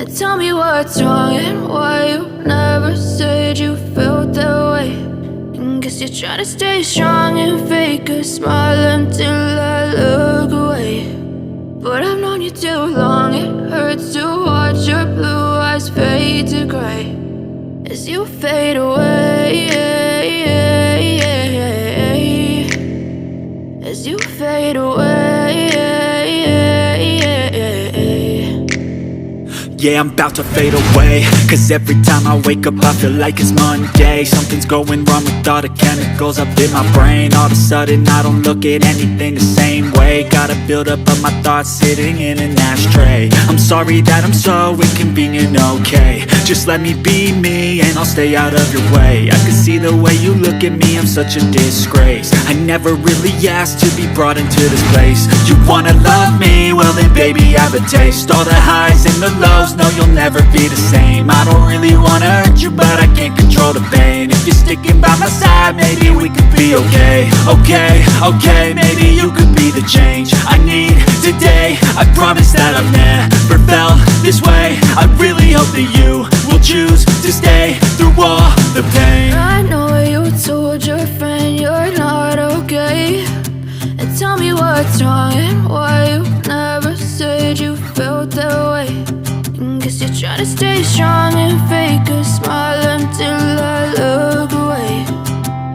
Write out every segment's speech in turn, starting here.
Tell me what's wrong and why you never said you felt that way. And guess you're trying to stay strong and fake a smile until I look away. But I've known you too long, it hurts to watch your blue eyes fade to gray as you fade away, as you fade away. Yeah, I'm about to fade away, cause every time I wake up I feel like it's Monday. Something's going wrong with all the chemicals up in my brain. All of a sudden I don't look at anything the same way. Got a build up of my thoughts sitting in an ashtray. I'm sorry that I'm so inconvenient, okay. Just let me be me and I'll stay out of your way. I can see the way you look at me, I'm such a disgrace. I never really asked to be brought into this place. You wanna love me? Well then baby I have a taste. All the highs and the lows, no, you'll never be the same. I don't really wanna hurt you, but I can't control the pain. If you're sticking by my side, maybe we could be okay. Okay, maybe you could be the change I need today. I promise that I've never felt this way. I really hope that you will choose to stay through all the pain. I know you told your friend you're not okay. And tell me what's wrong and why you never said you felt that way. Guess you're trying to stay strong and fake a smile until I look away.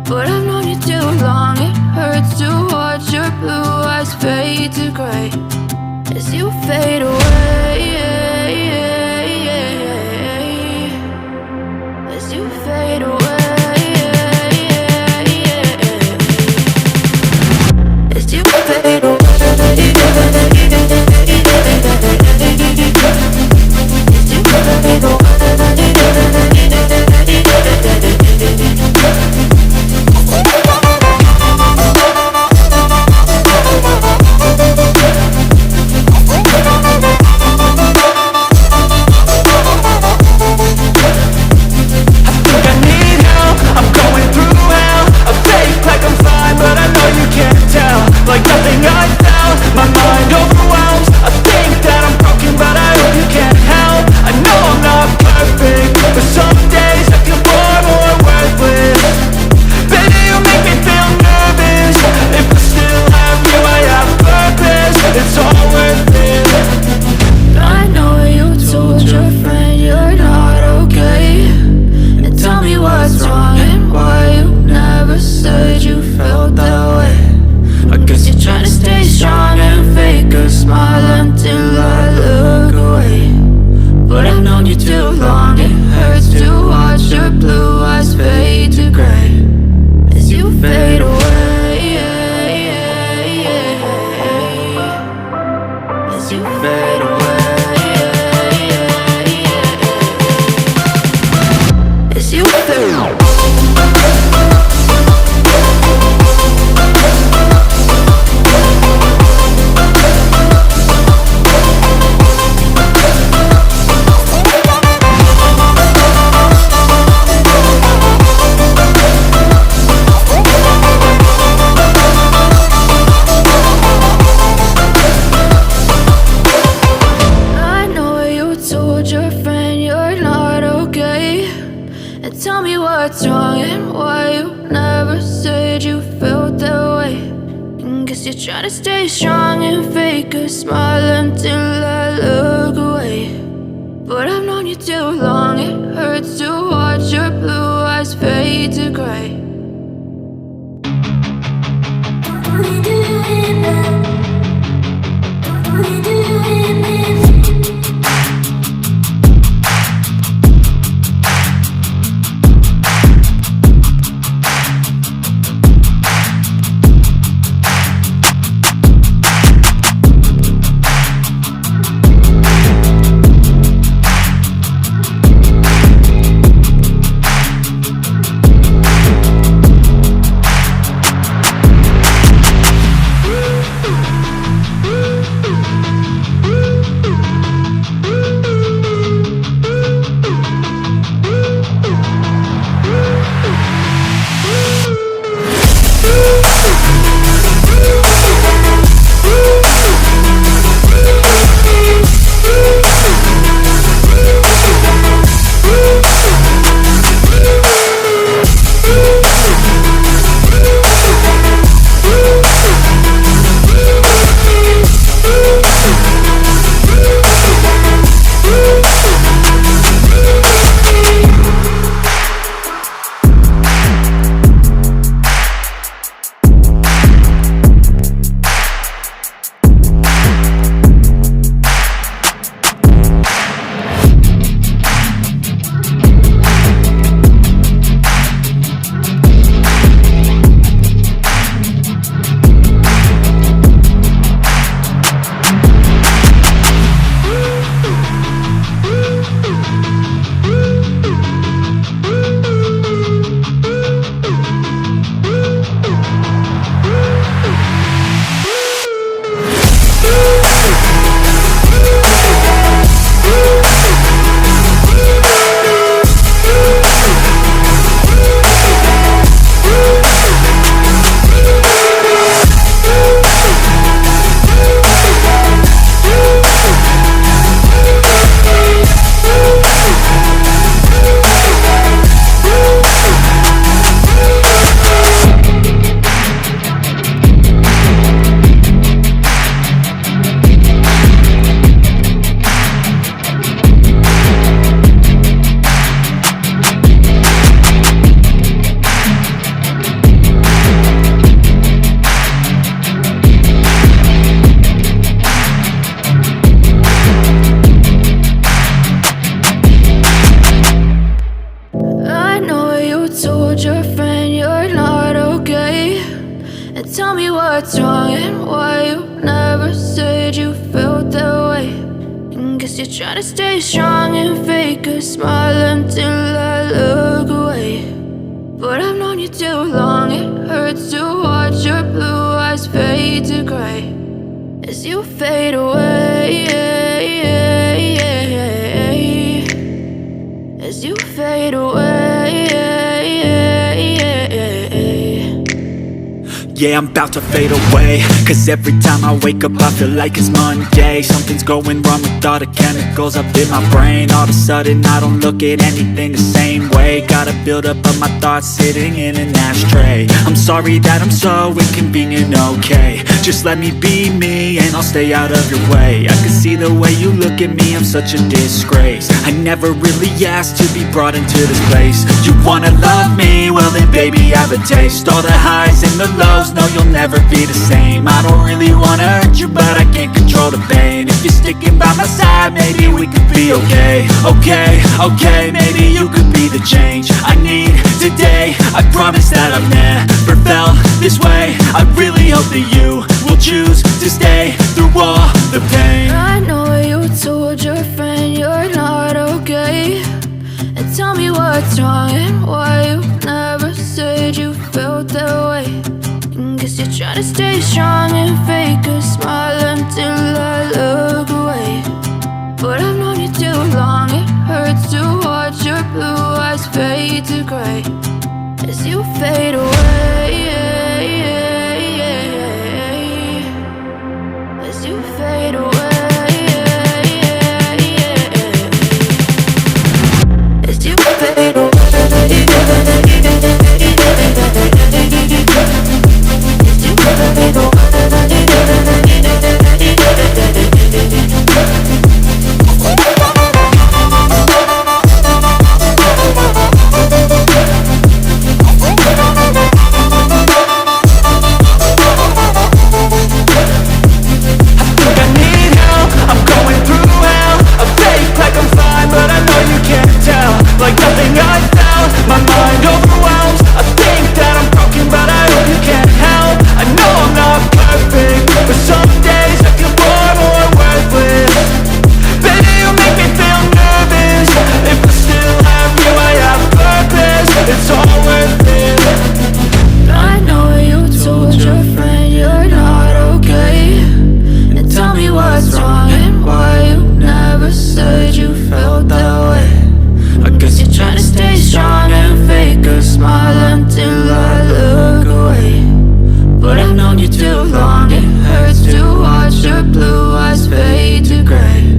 But I've known you too long, it hurts to watch your blue eyes fade to gray as you fade away, as you fade away, as you fade away. Like nothing I felt, my mind overwhelms. I think that I'm broken, but I hope you can't help. I know I'm not perfect, but some days I feel bored or worthless. Baby, you make me feel nervous. If I still have you, I have purpose. It's all worth it. I know you told your friend you're not okay. And tell me what's wrong and why you never said you felt that way. I guess you're trying to stay strong and fake a smile until I look away. But I've known you too long, it hurts to watch your blue eyes fade to gray as you fade away, as you fade away, as you fade away. Tell me what's wrong and why you never said you felt that way. And guess you're trying to stay strong and fake a smile until I look away. But I've known you too long, it hurts to watch your blue eyes fade to gray. try to stay strong and fake a smile until I look away. But I've known you too long, it hurts to watch your blue eyes fade to gray as you fade away, as you fade away. Yeah, I'm about to fade away, cause every time I wake up I feel like it's Monday. Something's going wrong with all the chemicals up in my brain. All of a sudden I don't look at anything the same way. Got a buildup of my thoughts sitting in an ashtray. I'm sorry that I'm so inconvenient, okay. Just let me be me and I'll stay out of your way. I can see the way you look at me, I'm such a disgrace. I never really asked to be brought into this place. You wanna love me? Well then baby I have a taste. All the highs and the lows, no, you'll never be the same. I don't really wanna hurt you, but I can't control the pain. If you're sticking by my side, maybe we could be okay. Okay, maybe you could be the change I need today. I promise that I've never felt this way. I really hope that you will choose to stay through all the pain. I know you told your friend you're not okay, and tell me what's wrong and why you never said you felt that way. Guess you're trying to stay strong and fake a smile until I look away. But I've known you too long, it hurts to watch your blue eyes fade to gray as you fade away, as you fade away, as you fade away. Like nothing I felt, my mind overwhelms. I think that I'm broken, but I hope you can't help. I know I'm not perfect, but some days I feel far more worthless. Baby, you make me feel nervous. If I still have you, I have purpose. It's all worth it. I know you told your friend you're not okay, and tell me what's wrong and why you never said you felt that way. I guess you're trying to stay strong and fake a smile until I look away. But I've known you too long, it hurts to watch your blue eyes fade to gray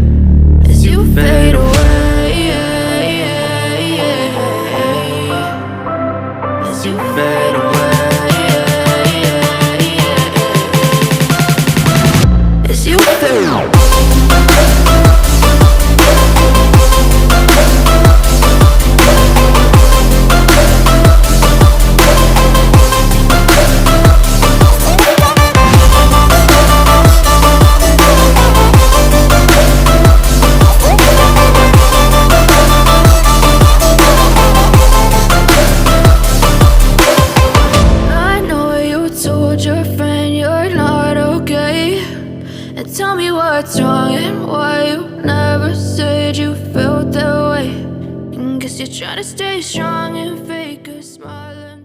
as you fade away, as you fade away, as you fade away. Tell me what's wrong and why you never said you felt that way. Guess you're trying to stay strong and fake a smile.